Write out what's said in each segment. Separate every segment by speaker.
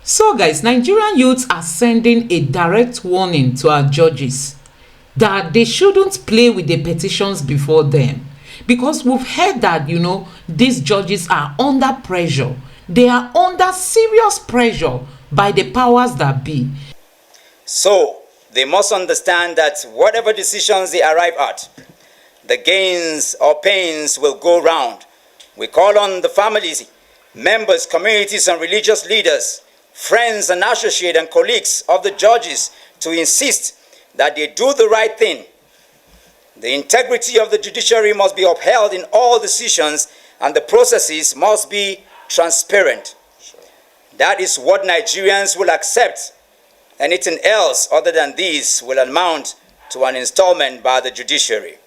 Speaker 1: So guys, Nigerian youths are sending a direct warning to our judges that they shouldn't play with the petitions before them, because we've heard that these judges are under pressure. They are under serious pressure by the powers that be.
Speaker 2: So they must understand that whatever decisions they arrive at, the gains or pains will go round. We call on the families, members, communities and religious leaders, friends and associates and colleagues of the judges to insist that they do the right thing. The integrity of the judiciary must be upheld in all decisions, and the processes must be transparent. That is what Nigerians will accept. Anything else other than this will amount to an installment by the judiciary.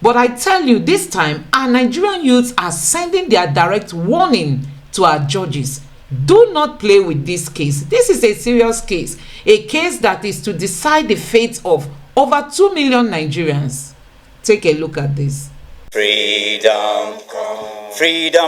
Speaker 1: But I tell you, this time, our Nigerian youths are sending their direct warning to our judges. Do not play with this case. This is a serious case, a case that is to decide the fate of over 2 million Nigerians. Take a look at this.
Speaker 2: Freedom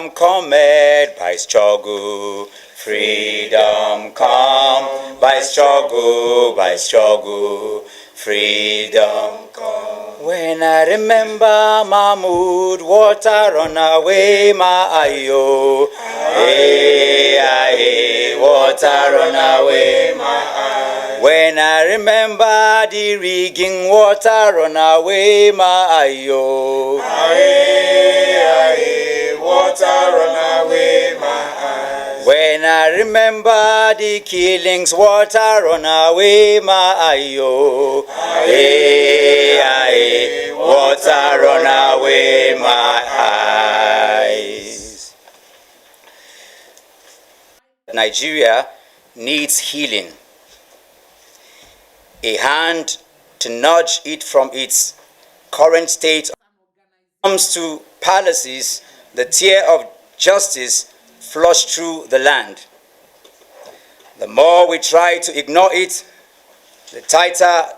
Speaker 2: cometh by struggle. Freedom come by struggle, by struggle. Freedom come. When I remember Mahmoud, water run away my ayo. Hey, hey, water run away my eye. When I remember the rigging, water run away my ayo. Hey, hey, water run away my eye. When I remember the killings, water run away my ayo. Hey, hey, water run away my eyes. Nigeria needs healing. A hand to nudge it from its current state. Comes to palaces, the tear of justice flush through the land. The more we try to ignore it, the tighter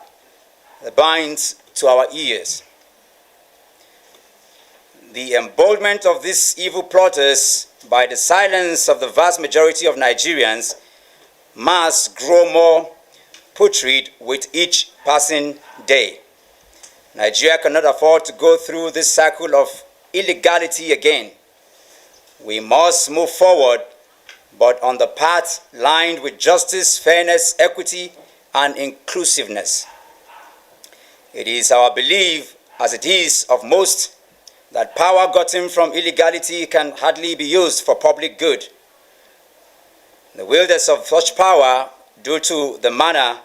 Speaker 2: the binds to our ears. The emboldenment of these evil plotters by the silence of the vast majority of Nigerians must grow more putrid with each passing day. Nigeria cannot afford to go through this cycle of illegality again. We must move forward, but on the path lined with justice, fairness, equity, and inclusiveness. It is our belief, as it is of most, that power gotten from illegality can hardly be used for public good. The wielders of such power, due to the manner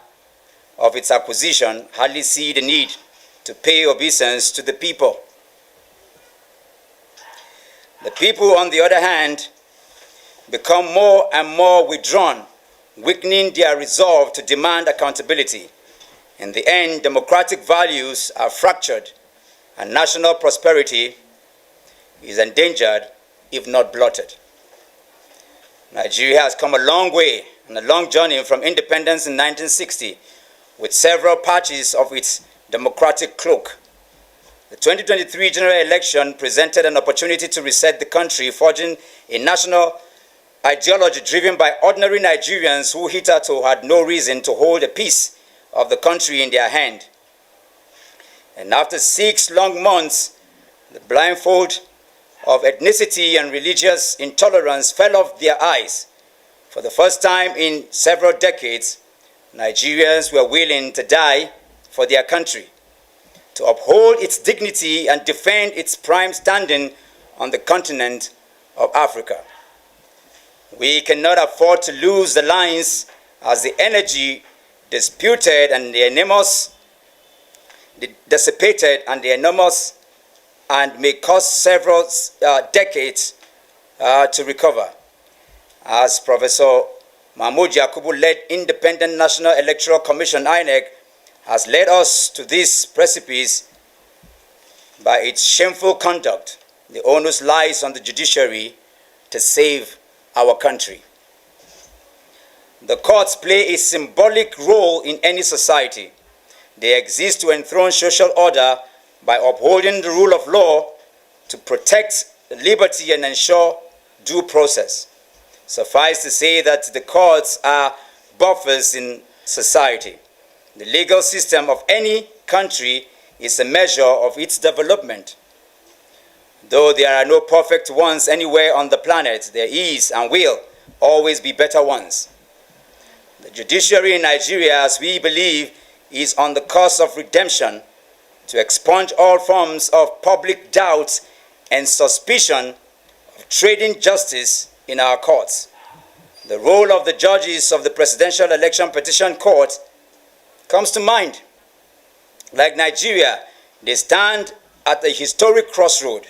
Speaker 2: of its acquisition, hardly see the need to pay obeisance to the people. The people, on the other hand, become more and more withdrawn, weakening their resolve to demand accountability. In the end, democratic values are fractured, and national prosperity is endangered, if not blotted. Nigeria has come a long way on a long journey from independence in 1960, with several patches of its democratic cloak. The 2023 general election presented an opportunity to reset the country, forging a national ideology driven by ordinary Nigerians who hitherto had no reason to hold a piece of the country in their hand. And after 6 long months, the blindfold of ethnicity and religious intolerance fell off their eyes. For the first time in several decades, Nigerians were willing to die for their country, to uphold its dignity and defend its prime standing on the continent of Africa. We cannot afford to lose the lines as the energy disputed and the enormous, dissipated and the enormous, and may cost several decades to recover. As Professor Mahmoud Yakubu-led Independent National Electoral Commission, INEC, has led us to this precipice by its shameful conduct, the onus lies on the judiciary to save our country. The courts play a symbolic role in any society. They exist to enthrone social order by upholding the rule of law, to protect liberty and ensure due process. Suffice to say that the courts are buffers in society. The legal system of any country is a measure of its development. Though there are no perfect ones anywhere on the planet, there is and will always be better ones. The judiciary in Nigeria, as we believe, is on the course of redemption to expunge all forms of public doubt and suspicion of trading justice in our courts. The role of the judges of the Presidential Election Petition Court comes to mind. Like Nigeria, they stand at a historic crossroad.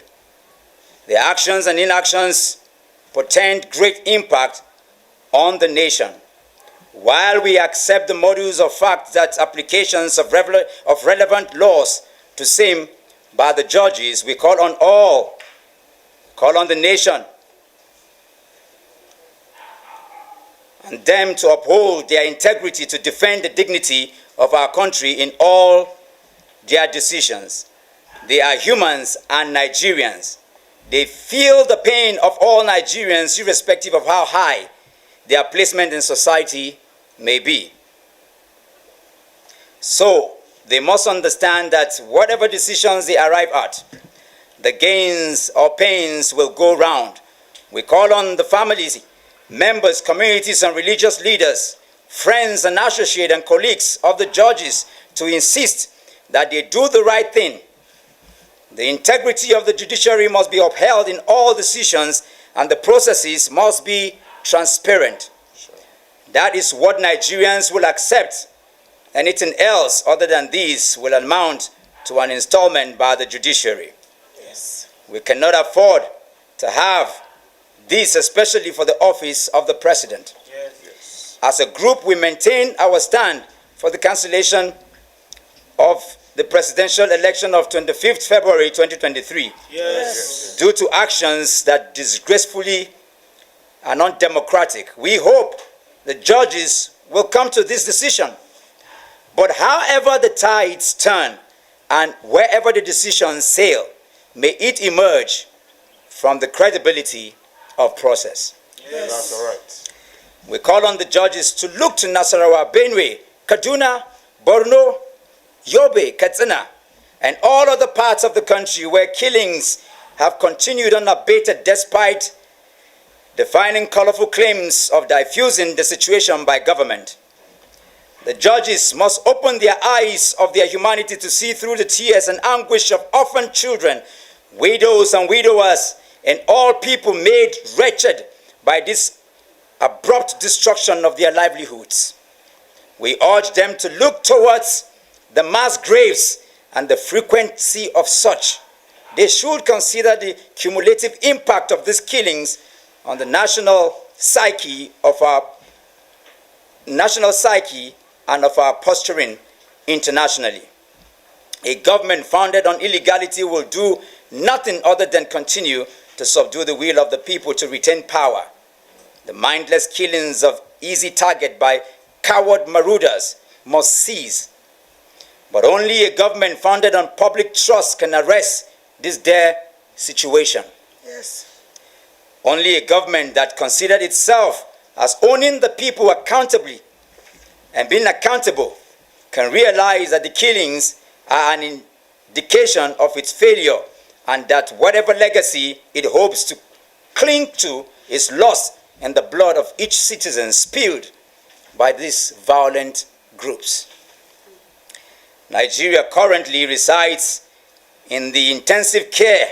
Speaker 2: Their actions and inactions portend great impact on the nation. While we accept the modus of fact that applications of relevant laws to same by the judges, we call on the nation and them to uphold their integrity, to defend the dignity of our country in all their decisions. They are humans and Nigerians. They feel the pain of all Nigerians, irrespective of how high their placement in society may be. So, they must understand that whatever decisions they arrive at, the gains or pains will go round. We call on the families, members, communities, and religious leaders, friends and associates and colleagues of the judges to insist that they do the right thing. The integrity of the judiciary must be upheld in all decisions, and the processes must be transparent. That is what Nigerians will accept. Anything else other than this will amount to an installment by the judiciary. Yes. We cannot afford to have this, especially for the office of the president. Yes. As a group, we maintain our stand for the cancellation of the presidential election of 25th February 2023. Yes. Due to actions that disgracefully are undemocratic. We hope the judges will come to this decision. But however the tides turn and wherever the decisions sail, may it emerge from the credibility of process.
Speaker 3: Yes. That's all right.
Speaker 2: We call on the judges to look to Nasarawa, Benue, Kaduna, Borno, Yobe, Katsina, and all other parts of the country where killings have continued unabated despite defining colorful claims of diffusing the situation by government. The judges must open their eyes of their humanity to see through the tears and anguish of orphan children, widows and widowers, and all people made wretched by this abrupt destruction of their livelihoods. We urge them to look towards the mass graves and the frequency of such. They should consider the cumulative impact of these killings on the national psyche and of our posturing internationally. A government founded on illegality will do nothing other than continue to subdue the will of the people to retain power. The mindless killings of easy target by coward marauders must cease. But only a government founded on public trust can arrest this dire situation. Yes. Only a government that considered itself as owning the people accountably and being accountable can realize that the killings are an indication of its failure and that whatever legacy it hopes to cling to is lost in the blood of each citizen spilled by these violent groups. Nigeria currently resides in the intensive care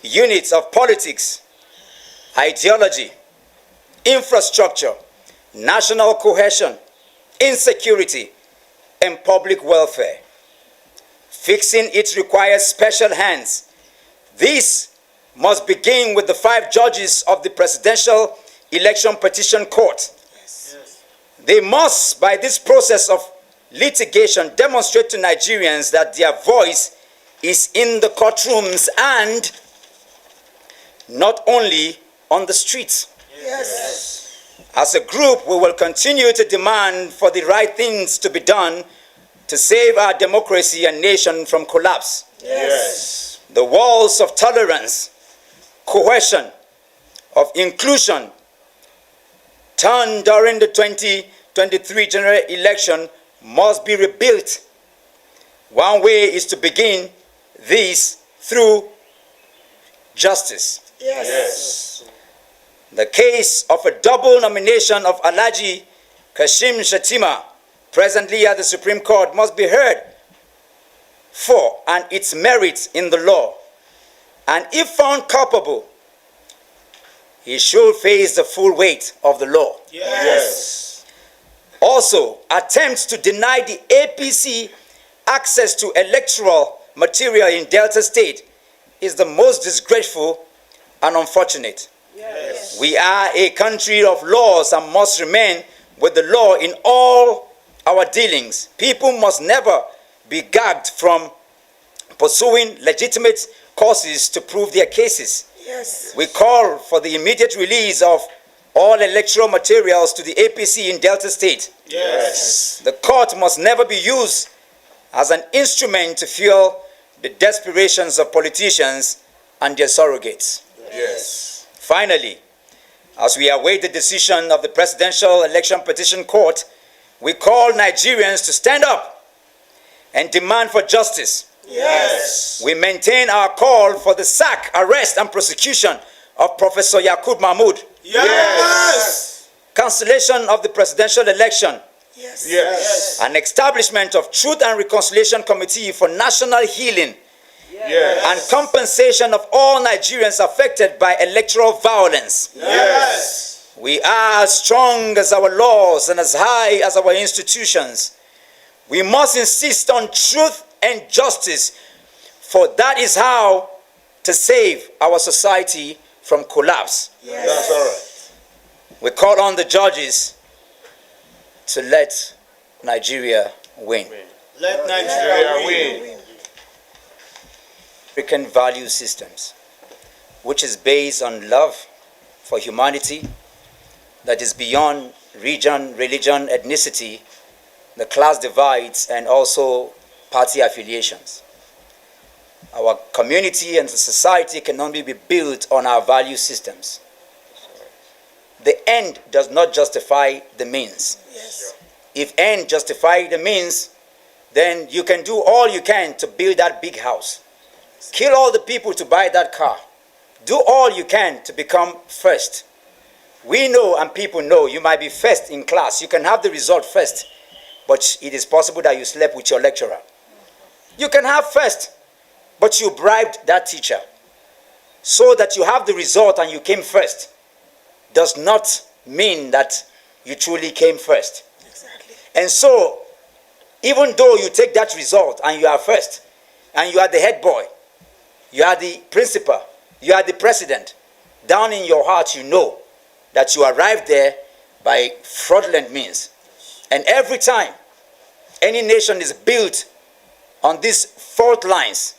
Speaker 2: units of politics, ideology, infrastructure, national cohesion, insecurity, and public welfare. Fixing it requires special hands. This must begin with the 5 judges of the Presidential Election Petition Court. Yes. They must, by this process of litigation, demonstrate to Nigerians that their voice is in the courtrooms and not only on the streets. Yes. As a group, we will continue to demand for the right things to be done to save our democracy and nation from collapse. Yes. The walls of tolerance, cohesion, of inclusion turned during the 2023 general election must be rebuilt. One way is to begin this through justice.
Speaker 3: Yes.
Speaker 2: The case of a double nomination of Alhaji Kashim Shettima, presently at the Supreme Court, must be heard for and its merits in the law. And if found culpable, he should face the full weight of the law.
Speaker 3: Yes.
Speaker 2: Also, attempts to deny the APC access to electoral material in Delta State is the most disgraceful and unfortunate.
Speaker 3: Yes.
Speaker 2: We are a country of laws and must remain with the law in all our dealings. People must never be gagged from pursuing legitimate causes to prove their cases.
Speaker 3: Yes.
Speaker 2: We call for the immediate release of all electoral materials to the APC in Delta State.
Speaker 3: Yes.
Speaker 2: The court must never be used as an instrument to fuel the desperations of politicians and their surrogates.
Speaker 3: Yes.
Speaker 2: Finally, as we await the decision of the Presidential Election Petition Court, we call Nigerians to stand up and demand for justice.
Speaker 3: Yes.
Speaker 2: We maintain our call for the sack, arrest, and prosecution of Professor Yaqub Mahmood.
Speaker 3: Yes.
Speaker 2: Cancellation of the presidential election.
Speaker 3: Yes. Yes.
Speaker 2: An establishment of Truth and Reconciliation Committee for National Healing.
Speaker 3: Yes.
Speaker 2: And compensation of all Nigerians affected by electoral violence.
Speaker 3: Yes.
Speaker 2: We are as strong as our laws and as high as our institutions. We must insist on truth and justice, for that is how to save our society from collapse.
Speaker 3: Yes. That's all right.
Speaker 2: We call on the judges to let Nigeria win.
Speaker 3: Let Nigeria win.
Speaker 2: African value systems, which is based on love for humanity, that is beyond region, religion, ethnicity, the class divides, and also party affiliations. Our community and the society can only be built on our value systems. The end does not justify the means.
Speaker 3: Yes.
Speaker 2: If end justify the means, then you can do all you can to build that big house. Kill all the people to buy that car. Do all you can to become first. We know and people know you might be first in class. You can have the result first, but it is possible that you slept with your lecturer. You can have first, but you bribed that teacher. So that you have the result and you came first does not mean that you truly came first.
Speaker 3: Exactly.
Speaker 2: And so, even though you take that result and you are first, and you are the head boy, you are the principal, you are the president, down in your heart you know that you arrived there by fraudulent means. And every time any nation is built on these fault lines,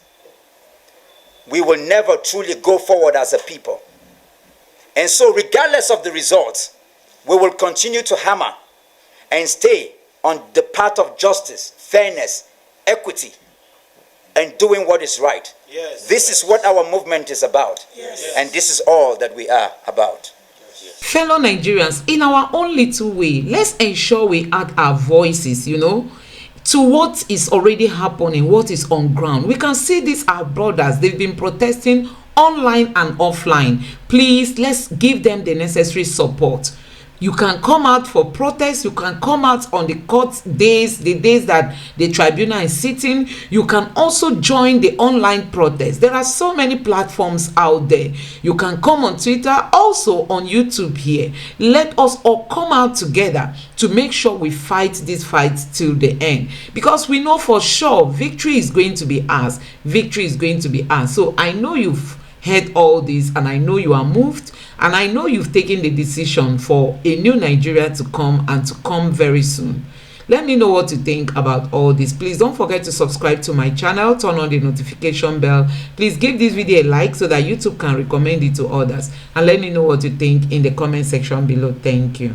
Speaker 2: we will never truly go forward as a people. And so regardless of the results, we will continue to hammer and stay on the path of justice, fairness, equity, and doing what is right.
Speaker 3: Yes.
Speaker 2: This is what our movement is about.
Speaker 3: Yes.
Speaker 2: And this is all that we are about.
Speaker 1: Fellow Nigerians, in our own little way, let's ensure we add our voices, to what is already happening, what is on ground. We can see these, our brothers, they've been protesting online and offline. Please, let's give them the necessary support. You can come out for protest. You can come out on the court days, the days that the tribunal is sitting. You can also join the online protest. There are so many platforms out there. You can come on Twitter, also on YouTube here. Let us all come out together to make sure we fight this fight till the end. Because we know for sure victory is going to be ours. Victory is going to be ours. So I know you've heard all this and I know you are moved. And I know you've taken the decision for a new Nigeria to come and to come very soon. Let me know what you think about all this. Please don't forget to subscribe to my channel, turn on the notification bell. Please give this video a like so that YouTube can recommend it to others. And let me know what you think in the comment section below. Thank you.